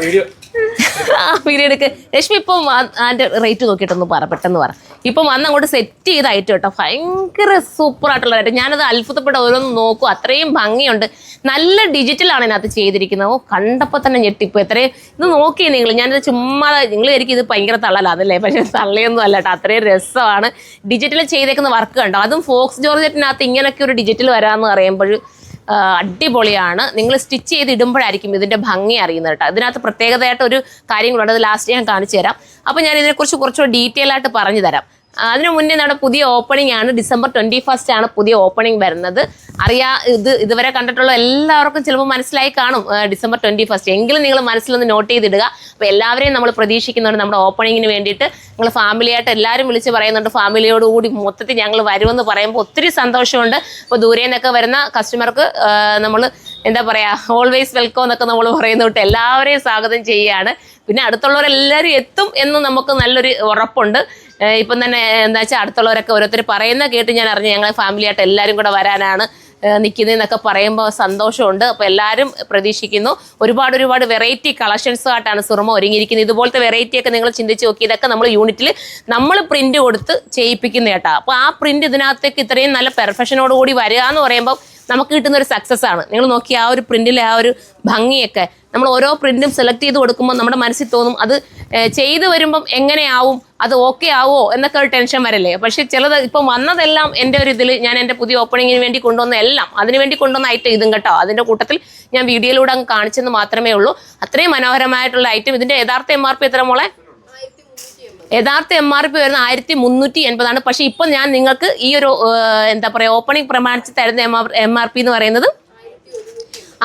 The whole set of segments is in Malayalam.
വീഡിയോ എടുക്ക്. രശ്മി ഇപ്പം അതിൻ്റെ റേറ്റ് നോക്കിയിട്ടൊന്ന് പറ, പെട്ടെന്ന് പറ. ഇപ്പം വന്ന് അങ്ങോട്ട് സെറ്റ് ചെയ്തായിട്ട് കേട്ടോ, ഭയങ്കര സൂപ്പറായിട്ടുള്ള റേറ്റ്. ഞാനത് അത്ഭുതപ്പെട്ട് ഓരോന്ന് നോക്കും, അത്രയും ഭംഗിയുണ്ട്. നല്ല ഡിജിറ്റലാണ് ഇതിനകത്ത് ചെയ്തിരിക്കുന്നത്. ഓ, കണ്ടപ്പോൾ തന്നെ ഞെട്ടിപ്പോൾ. എത്രയും ഇത് നോക്കിയേ നിങ്ങൾ. ഞാനിത് ചുമ്മാ, നിങ്ങൾ എനിക്ക് ഇത് ഭയങ്കര തള്ളലാന്നല്ലേ, പക്ഷേ തള്ളിയൊന്നും അല്ല കേട്ടോ, അത്രയും രസമാണ്. ഡിജിറ്റൽ ചെയ്തേക്കുന്ന വർക്ക് കണ്ടോ, അതും ഫോക്സ് ജോർജറ്റിനകത്ത് ഇങ്ങനെയൊക്കെ ഒരു ഡിജിറ്റൽ വരാമെന്ന് പറയുമ്പോൾ അടിപൊളിയാണ്. നിങ്ങൾ സ്റ്റിച്ച് ചെയ്ത് ഇടുമ്പോഴായിരിക്കും ഇതിൻ്റെ ഭംഗി അറിയുന്നത് കേട്ടോ. ഇതിനകത്ത് പ്രത്യേകതയായിട്ട് ഒരു കാര്യങ്ങളുണ്ട്, അത് ലാസ്റ്റ് ഞാൻ കാണിച്ചു തരാം. അപ്പോൾ ഞാൻ ഇതിനെക്കുറിച്ച് കുറച്ചുകൂടി ഡീറ്റെയിൽ ആയിട്ട് പറഞ്ഞു തരാം. അതിനു മുന്നേ നമ്മുടെ പുതിയ ഓപ്പണിംഗ് ആണ്, December 21 ആണ് പുതിയ ഓപ്പണിംഗ് വരുന്നത്. ഇതുവരെ കണ്ടിട്ടുള്ള എല്ലാവർക്കും ചിലപ്പോൾ മനസ്സിലായി കാണും December 21. എങ്കിലും നിങ്ങൾ മനസ്സിലൊന്ന് നോട്ട് ചെയ്തിടുക. അപ്പോൾ എല്ലാവരെയും നമ്മൾ പ്രതീക്ഷിക്കുന്നുണ്ട് നമ്മുടെ ഓപ്പണിങ്ങിന് വേണ്ടിയിട്ട്. നിങ്ങൾ ഫാമിലിയായിട്ട് എല്ലാവരും വിളിച്ച് പറയുന്നുണ്ട്, ഫാമിലിയോടുകൂടി മൊത്തത്തിൽ ഞങ്ങൾ വരുമെന്ന് പറയുമ്പോൾ ഒത്തിരി സന്തോഷമുണ്ട്. അപ്പോൾ ദൂരെ നിന്നൊക്കെ വരുന്ന കസ്റ്റമർക്ക് നമ്മൾ എന്താ പറയുക, ഓൾവേസ് വെൽക്കം എന്നൊക്കെ നമ്മൾ പറയുന്ന തൊട്ട് എല്ലാവരെയും സ്വാഗതം ചെയ്യുകയാണ്. പിന്നെ അടുത്തുള്ളവരെല്ലാവരും എത്തും എന്ന് നമുക്ക് നല്ലൊരു ഉറപ്പുണ്ട്. ഇപ്പം തന്നെ എന്താ വെച്ചാൽ അടുത്തുള്ളവരൊക്കെ ഓരോരുത്തർ പറയുന്ന കേട്ട് ഞാൻ അറിഞ്ഞു ഞങ്ങൾ ഫാമിലിയായിട്ട് എല്ലാവരും കൂടെ വരാനാണ് നിൽക്കുന്നതെന്നൊക്കെ പറയുമ്പോൾ സന്തോഷമുണ്ട്. അപ്പോൾ എല്ലാവരും പ്രതീക്ഷിക്കുന്നു. ഒരുപാട് വെറൈറ്റി കളക്ഷൻസുമായിട്ടാണ് സുറുമ ഒരുങ്ങിയിരിക്കുന്നത്. ഇതുപോലത്തെ വെറൈറ്റിയൊക്കെ നിങ്ങൾ ചിന്തിച്ച് നോക്കി. ഇതൊക്കെ നമ്മൾ യൂണിറ്റിൽ നമ്മൾ പ്രിൻ്റ് കൊടുത്ത് ചെയ്യിപ്പിക്കുന്ന കേട്ടോ. അപ്പോൾ ആ പ്രിൻ്റ് ഇതിനകത്തേക്ക് ഇത്രയും നല്ല പെർഫെക്ഷനോടുകൂടി വരിക എന്ന് പറയുമ്പോൾ നമുക്ക് കിട്ടുന്ന ഒരു സക്സസ് ആണ്. നിങ്ങൾ നോക്കി ആ ഒരു പ്രിന്റിലെ ആ ഒരു ഭംഗിയൊക്കെ നമ്മൾ ഓരോ പ്രിന്റും സെലക്ട് ചെയ്ത് കൊടുക്കുമ്പോൾ നമ്മുടെ മനസ്സിൽ തോന്നും അത് ചെയ്ത് വരുമ്പം എങ്ങനെയാവും, അത് ഓക്കെ ആവോ എന്നൊക്കെ ഒരു ടെൻഷൻ വരല്ലേ. പക്ഷേ ചിലത് ഇപ്പം വന്നതെല്ലാം എൻ്റെ ഒരു ഇതിൽ ഞാൻ എൻ്റെ പുതിയ ഓപ്പണിങ്ങിന് വേണ്ടി കൊണ്ടുവന്ന എല്ലാം അതിന് വേണ്ടി കൊണ്ടുവന്ന ഐറ്റം ഇതും കേട്ടോ. അതിൻ്റെ കൂട്ടത്തിൽ ഞാൻ വീഡിയോയിലൂടെ അങ്ങ് കാണിച്ചെന്ന് മാത്രമേ ഉള്ളൂ. അത്രയും മനോഹരമായിട്ടുള്ള ഐറ്റം. ഇതിൻ്റെ യഥാർത്ഥ MRP എത്ര മോളെ? യഥാർത്ഥ MRP വരുന്ന 1380 ആണ്. പക്ഷേ ഇപ്പം ഞാൻ നിങ്ങൾക്ക് ഈ ഒരു എന്താ പറയുക ഓപ്പണിംഗ് പ്രമാണിച്ച് തരുന്ന MRP എന്ന് പറയുന്നത്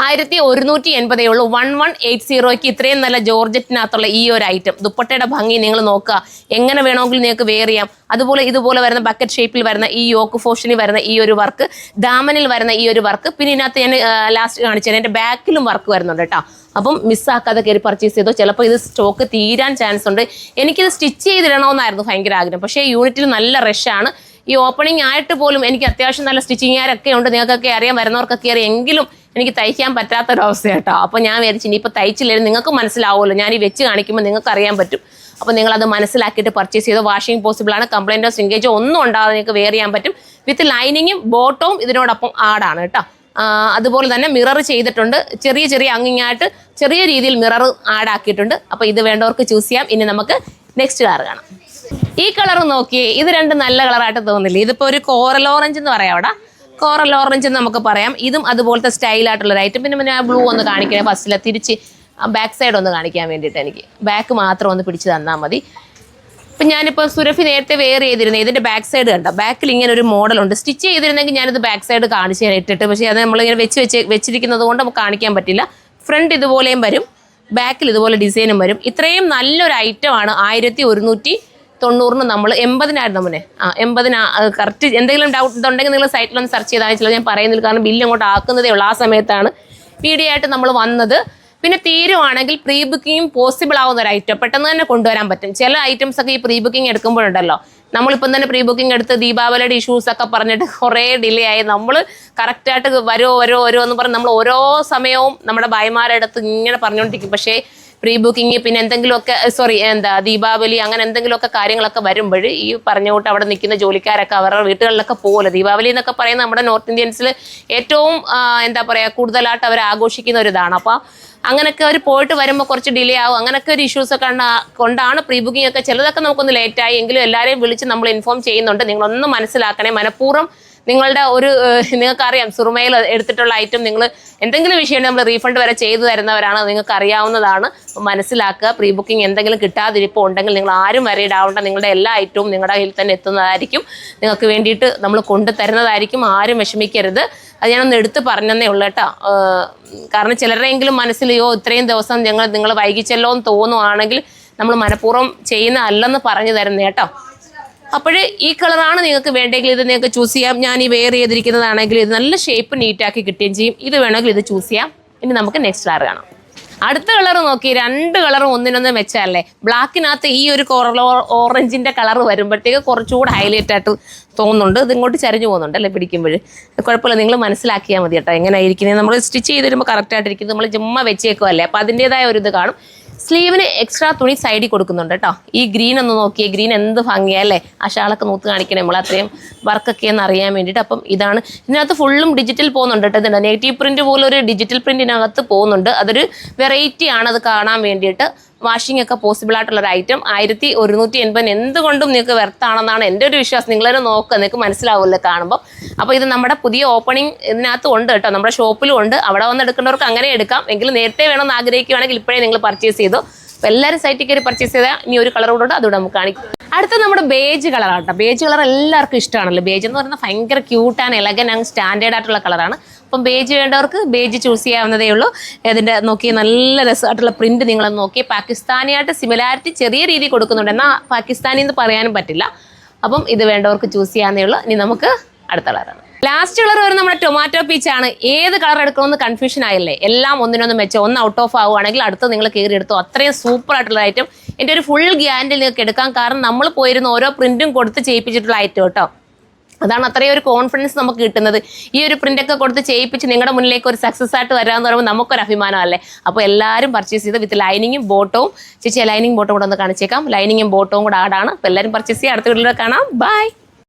1180 ഉള്ളൂ. 1180ക്ക് ഇത്രയും നല്ല ജോർജറ്റിനകത്തുള്ള ഈ ഒരു ഐറ്റം. ദുപ്പട്ടയുടെ ഭംഗി നിങ്ങൾ നോക്കുക, എങ്ങനെ വേണമെങ്കിലും നിങ്ങൾക്ക് വെയർ ചെയ്യാം. അതുപോലെ ഇതുപോലെ വരുന്ന ബക്കറ്റ് ഷേപ്പിൽ വരുന്ന ഈ യോക്ക് പോർഷനിൽ വരുന്ന ഈ ഒരു വർക്ക്, ദാമനിൽ വരുന്ന ഈ ഒരു വർക്ക്, പിന്നെ ഇതിനകത്ത് ഞാൻ ലാസ്റ്റ് കാണിച്ചത് എൻ്റെ ബാക്കിലും വർക്ക് വരുന്നുണ്ട് കേട്ടോ. അപ്പം മിസ്സാക്കാതെ കയറി പർച്ചേസ് ചെയ്തോ. ചിലപ്പോൾ ഇത് സ്റ്റോക്ക് തീരാൻ ചാൻസ് ഉണ്ട്. എനിക്കിത് സ്റ്റിച്ച് ചെയ്തിടണമെന്നായിരുന്നു ഭയങ്കര ആഗ്രഹം, പക്ഷേ യൂണിറ്റിൽ നല്ല റഷാണ്. ഈ ഓപ്പണിംഗ് ആയിട്ട് പോലും എനിക്ക് അത്യാവശ്യം നല്ല സ്റ്റിച്ചിങ്ങുകാരൊക്കെ ഉണ്ട്, നിങ്ങൾക്കൊക്കെ അറിയാം, വരുന്നവർക്കൊക്കെ അറിയാം. എങ്കിലും എനിക്ക് തയ്ക്കാൻ പറ്റാത്തൊരവസ്ഥ കേട്ടോ. അപ്പോൾ ഞാൻ വിചാരിച്ചു ഇനിയിപ്പോൾ തയ്ച്ചില്ലെങ്കിൽ നിങ്ങൾക്ക് മനസ്സിലാവുമല്ലോ, ഞാൻ ഈ വെച്ച് കാണിക്കുമ്പോൾ നിങ്ങൾക്ക് അറിയാൻ പറ്റും. അപ്പോൾ നിങ്ങളത് മനസ്സിലാക്കിയിട്ട് പർച്ചേസ് ചെയ്തോ. വാഷിംഗ് പോസിബിളാണ്, കംപ്ലൈൻറ്റോ സ്റ്റിങ്കേജോ ഒന്നും ഉണ്ടാകാതെ നിങ്ങൾക്ക് വെയർ ചെയ്യാൻ പറ്റും. വിത്ത് ലൈനിങ്ങും ബോട്ടവും ഇതിനോടൊപ്പം ആഡാണ് കേട്ടോ. അതുപോലെ തന്നെ മിറർ ചെയ്തിട്ടുണ്ട്, ചെറിയ അങ്ങിങ്ങായിട്ട് ചെറിയ രീതിയിൽ മിറർ ആഡാക്കിയിട്ടുണ്ട്. അപ്പോൾ ഇത് വേണ്ടവർക്ക് ചൂസ് ചെയ്യാം. ഇനി നമുക്ക് നെക്സ്റ്റ് കളർ കാണാം. ഈ കളർ നോക്കിയേ, ഇത് രണ്ട് നല്ല കളറായിട്ട് തോന്നില്ലേ? ഇതിപ്പോൾ ഒരു കോറൽ ഓറഞ്ച് എന്ന് പറയാം, അവിടെ കോറൽ ഓറഞ്ച് എന്ന് നമുക്ക് പറയാം. ഇതും അതുപോലത്തെ സ്റ്റൈലായിട്ടുള്ളൊരു ഐറ്റം. പിന്നെ ആ ബ്ലൂ ഒന്ന് കാണിക്കണേ ഫസ്റ്റിൽ, തിരിച്ച് ബാക്ക് സൈഡ് ഒന്ന് കാണിക്കാൻ വേണ്ടിയിട്ട് എനിക്ക് ബാക്ക് മാത്രം ഒന്ന് പിടിച്ച് തന്നാൽ മതി. ഇപ്പം ഞാനിപ്പോൾ സുരഭി നേരത്തെ വെയർ ചെയ്തിരുന്നത് ഇതിൻ്റെ ബാക്ക് സൈഡ് കണ്ടോ, ബാക്കിൽ ഇങ്ങനെ ഒരു മോഡലുണ്ട്. സ്റ്റിച്ച് ചെയ്തിരുന്നെങ്കിൽ ഞാനിത് ബാക്ക് സൈഡ് കാണിച്ച് ഇട്ടിട്ട്, പക്ഷേ അത് നമ്മളിങ്ങനെ വെച്ചിരിക്കുന്നത് കൊണ്ട് നമുക്ക് കാണിക്കാൻ പറ്റില്ല. ഫ്രണ്ട് ഇതുപോലെയും വരും, ബാക്കിൽ ഇതുപോലെ ഡിസൈനും വരും. ഇത്രയും നല്ലൊരു ഐറ്റമാണ് 1190 നമ്മൾ 80 മുന്നേ 80 കറക്റ്റ്. എന്തെങ്കിലും ഡൗട്ട് ഇതുണ്ടെങ്കിൽ നിങ്ങൾ സൈറ്റിലൊന്ന് സെർച്ച് ചെയ്താൽ ചില ഞാൻ പറയുന്നില്ല, കാരണം ബില്ല് അങ്ങോട്ട് ആക്കുന്നതേ ഉള്ളൂ. ആ സമയത്താണ് വീഡിയോ ആയിട്ട് നമ്മൾ വന്നത്. പിന്നെ തീരുവാണെങ്കിൽ പ്രീ ബുക്കിങ്ങും പോസിബിൾ ആവുന്ന ഒരു ഐറ്റം പെട്ടെന്ന് തന്നെ കൊണ്ടുവരാൻ പറ്റും. ചില ഐറ്റംസ് ഒക്കെ ഈ പ്രീ ബുക്കിംഗ് എടുക്കുമ്പോഴുണ്ടല്ലോ, നമ്മളിപ്പം തന്നെ പ്രീ ബുക്കിംഗ് എടുത്ത് ദീപാവലിയുടെ ഇഷ്യൂസ് ഒക്കെ പറഞ്ഞിട്ട് കുറേ ഡിലേ ആയി. നമ്മൾ കറക്റ്റായിട്ട് വരുമോ എന്ന് പറഞ്ഞ് നമ്മൾ ഓരോ സമയവും നമ്മുടെ ഭായിമാരുടെ അടുത്ത് ഇങ്ങനെ പറഞ്ഞുകൊണ്ടിരിക്കും. പക്ഷേ പ്രീ ബുക്കിംഗ് പിന്നെ എന്തെങ്കിലുമൊക്കെ ദീപാവലി അങ്ങനെ എന്തെങ്കിലുമൊക്കെ കാര്യങ്ങളൊക്കെ വരുമ്പോൾ ഈ പറഞ്ഞുകൊണ്ട് അവിടെ നിൽക്കുന്ന ജോലിക്കാരൊക്കെ അവരുടെ വീട്ടുകളിലൊക്കെ പോകുമല്ലോ. ദീപാവലി എന്നൊക്കെ പറയുന്നത് നമ്മുടെ നോർത്ത് ഇന്ത്യൻസിൽ ഏറ്റവും കൂടുതലായിട്ട് അവർ ആഘോഷിക്കുന്ന ഒരു ഇതാണ്. അപ്പോൾ അങ്ങനെയൊക്കെ അവർ പോയിട്ട് വരുമ്പോൾ കുറച്ച് ഡിലേ ആവും. അങ്ങനെയൊക്കെ ഒരു ഇഷ്യൂസൊക്കെ കൊണ്ടാണ് പ്രീ ബുക്കിംഗ് ഒക്കെ. ചിലതൊക്കെ നമുക്കൊന്ന് ലേറ്റായി, എങ്കിലും എല്ലാവരെയും വിളിച്ച് നമ്മൾ ഇൻഫോം ചെയ്യുന്നുണ്ട്. നിങ്ങളൊന്നും മനസ്സിലാക്കണേ, മനഃപൂർവ്വം നിങ്ങളുടെ ഒരു നിങ്ങൾക്കറിയാം സുറുമയിൽ എടുത്തിട്ടുള്ള ഐറ്റം നിങ്ങൾ എന്തെങ്കിലും വിഷയം നമ്മൾ റീഫണ്ട് വരെ ചെയ്തു തരുന്നവരാണ്, നിങ്ങൾക്ക് അറിയാവുന്നതാണ്. മനസ്സിലാക്കുക, പ്രീ ബുക്കിംഗ് എന്തെങ്കിലും കിട്ടാതിരിപ്പോൾ ഉണ്ടെങ്കിൽ നിങ്ങൾ ആരും വരയിടാവേണ്ട. നിങ്ങളുടെ എല്ലാ ഐറ്റവും നിങ്ങളുടെ കയ്യിൽ തന്നെ എത്തുന്നതായിരിക്കും, നിങ്ങൾക്ക് വേണ്ടിയിട്ട് നമ്മൾ കൊണ്ടുതരുന്നതായിരിക്കും. ആരും വിഷമിക്കരുത്. അത് ഞാനൊന്ന് എടുത്ത് പറഞ്ഞതേ ഉള്ളൂ കേട്ടോ. കാരണം ചിലരെങ്കിലും മനസ്സിലെയോ ഇത്രയും ദിവസം നിങ്ങൾ വൈകിച്ചല്ലോ എന്ന് തോന്നുവാണെങ്കിൽ നമ്മൾ മനഃപൂർവ്വം ചെയ്യുന്നതല്ലെന്ന് പറഞ്ഞു തരുന്നത് കേട്ടോ. അപ്പോൾ ഈ കളറാണ് നിങ്ങൾക്ക് വേണ്ടെങ്കിൽ ഇത് നിങ്ങൾക്ക് ചൂസ് ചെയ്യാം. ഞാൻ ഈ വെയർ ചെയ്തിരിക്കുന്നതാണെങ്കിൽ ഇത് നല്ല ഷേപ്പ് നീറ്റാക്കി കിട്ടുകയും ചെയ്യും. ഇത് വേണമെങ്കിൽ ഇത് ചൂസ് ചെയ്യാം. ഇനി നമുക്ക് നെക്സ്റ്റ് കളർ കാണാം. അടുത്ത കളർ നോക്കി, 2 കളറും ഒന്നിനൊന്ന് മെച്ചല്ലേ. ബ്ലാക്കിനകത്ത് ഈ ഒരു ഓറഞ്ചിന്റെ കളർ വരുമ്പോഴത്തേക്ക് കുറച്ചുകൂടെ ഹൈലൈറ്റ് ആയിട്ട് തോന്നുന്നുണ്ട്. ഇത് ഇങ്ങോട്ട് ചരിഞ്ഞു പോകുന്നുണ്ട് അല്ലേ പിടിക്കുമ്പോൾ. കുഴപ്പമില്ല, നിങ്ങൾ മനസ്സിലാക്കിയാൽ മതി കേട്ടോ എങ്ങനെ ഇരിക്കുന്നത്. നമ്മൾ സ്റ്റിച്ച് ചെയ്ത് വരുമ്പോൾ കറക്റ്റായിട്ടിരിക്കുന്നത്, നമ്മൾ ചുമ്മാ വെച്ചേക്കുമല്ലേ, അപ്പോൾ അതിൻ്റെതായ ഒരു ഇത് കാണും. സ്ലീവിന് എക്സ്ട്രാ തുണി സൈഡിൽ കൊടുക്കുന്നുണ്ട് കേട്ടോ. ഈ ഗ്രീൻ ഒന്ന് നോക്കിയേ, ഗ്രീൻ എന്ത് ഭംഗിയല്ലേ. ആ ഷാളൊക്കെ നൂത്ത് കാണിക്കണേ നമ്മൾ അത്രയും വർക്കൊക്കെ എന്ന് അറിയാൻ വേണ്ടിയിട്ട്. അപ്പം ഇതാണ്, ഇതിനകത്ത് ഫുള്ളും ഡിജിറ്റൽ പോകുന്നുണ്ട് കേട്ടോ. ഇതുണ്ട് നെഗറ്റീവ് പ്രിന്റ് പോലെ ഒരു ഡിജിറ്റൽ പ്രിന്റിനകത്ത് പോകുന്നുണ്ട്. അതൊരു വെറൈറ്റി ആണ് അത് കാണാൻ വേണ്ടിയിട്ട്. വാഷിംഗ് ഒക്കെ പോസിബിൾ ആയിട്ടുള്ളൊരു ഐറ്റം. 1180 എന്തുകൊണ്ടും നിങ്ങൾക്ക് വെർത്താണെന്നാണ് എൻ്റെ ഒരു വിശ്വാസം. നിങ്ങളൊരു നോക്കുക, നിങ്ങൾക്ക് മനസ്സിലാവുമല്ലോ കാണുമ്പോൾ. അപ്പോൾ ഇത് നമ്മുടെ പുതിയ ഓപ്പണിംഗ് ഇതിനകത്തും ഉണ്ട് കേട്ടോ, നമ്മുടെ ഷോപ്പിലും ഉണ്ട്. അവിടെ വന്ന് എടുക്കേണ്ടവർക്ക് അങ്ങനെ എടുക്കാം. എങ്കിലും നേരത്തെ വേണമെന്ന് ആഗ്രഹിക്കുകയാണെങ്കിൽ ഇപ്പോഴേ നിങ്ങൾ പർച്ചേസ് ചെയ്തു. അപ്പോൾ എല്ലാവരും സൈറ്റിൽ കയറി പർച്ചേസ് ചെയ്താൽ ഇനി ഒരു കളർ കൂടെ ഉണ്ട്, അതുകൂടെ നമുക്ക് കാണിക്കും. അടുത്ത നമ്മുടെ ബേജ് കളറാണ് കേട്ടോ. ബേജ് കളർ എല്ലാവർക്കും ഇഷ്ടമാണല്ലോ. ബേജ് എന്ന് പറയുന്നത് ഭയങ്കര cute and elegant and standard ആയിട്ടുള്ള കളറാണ്. അപ്പം ബേജ് വേണ്ടവർക്ക് ബേജ് ചൂസ് ചെയ്യാവുന്നതേ ഉള്ളൂ. ഇതിൻ്റെ നോക്കി നല്ല രസമായിട്ടുള്ള പ്രിന്റ് നിങ്ങളൊന്ന് നോക്കി. പാകിസ്ഥാനിയായിട്ട് സിമിലാരിറ്റി ചെറിയ രീതിയിൽ കൊടുക്കുന്നുണ്ട്, എന്നാൽ പാകിസ്ഥാനി എന്ന് പറയാനും പറ്റില്ല. അപ്പം ഇത് വേണ്ടവർക്ക് ചൂസ് ചെയ്യാവുന്നേ ഉള്ളൂ. ഇനി നമുക്ക് അടുത്ത കളറാണ്. ലാസ്റ്റ് കളർ വരുന്നത് നമ്മുടെ ടൊമാറ്റോ പീച്ചാണ്. ഏത് കളർ എടുക്കണമെന്ന് കൺഫ്യൂഷൻ ആയില്ലേ. എല്ലാം ഒന്നിനൊന്ന് മെച്ചം. ഒന്ന് ഔട്ട് ഓഫ് ആവുകയാണെങ്കിൽ അടുത്ത് നിങ്ങൾ കയറി എടുത്തോ. അത്രയും സൂപ്പർ ആയിട്ടുള്ള ഐറ്റം. എൻ്റെ ഒരു ഫുൾ ഗ്യാരണ്ടി നിങ്ങൾക്ക് എടുക്കാം. കാരണം നമ്മൾ പോയിരുന്ന ഓരോ പ്രിന്റും കൊടുത്ത് ചെയ്യിപ്പിച്ചിട്ടുള്ള ഐറ്റം കേട്ടോ. അതാണ് അത്രയും ഒരു കോൺഫിഡൻസ് നമുക്ക് കിട്ടുന്നത്. ഈ ഒരു പ്രിൻ്റൊക്കെ കൊടുത്ത് ചെയ്യിപ്പിച്ച് നിങ്ങളുടെ മുന്നിലേക്ക് ഒരു സക്സസ് ആയിട്ട് വരാമെന്ന് പറയുമ്പോൾ നമുക്കൊരു അഭിമാനമല്ലേ. അപ്പോൾ എല്ലാവരും പർച്ചേസ് ചെയ്ത് വിത്ത് ലൈനിങ്ങും ബോട്ടവും. ചേച്ചി ലൈനിങ് ബോട്ടം കൂടെ ഒന്ന് കാണിച്ചേക്കാം. ലൈനിങ്ങും ബോട്ടവും കൂടെ ആടാണ്. അപ്പോൾ എല്ലാവരും പർച്ചേസ് ചെയ്യുക. അടുത്ത വീട്ടിലൂടെ കാണാം. ബൈ.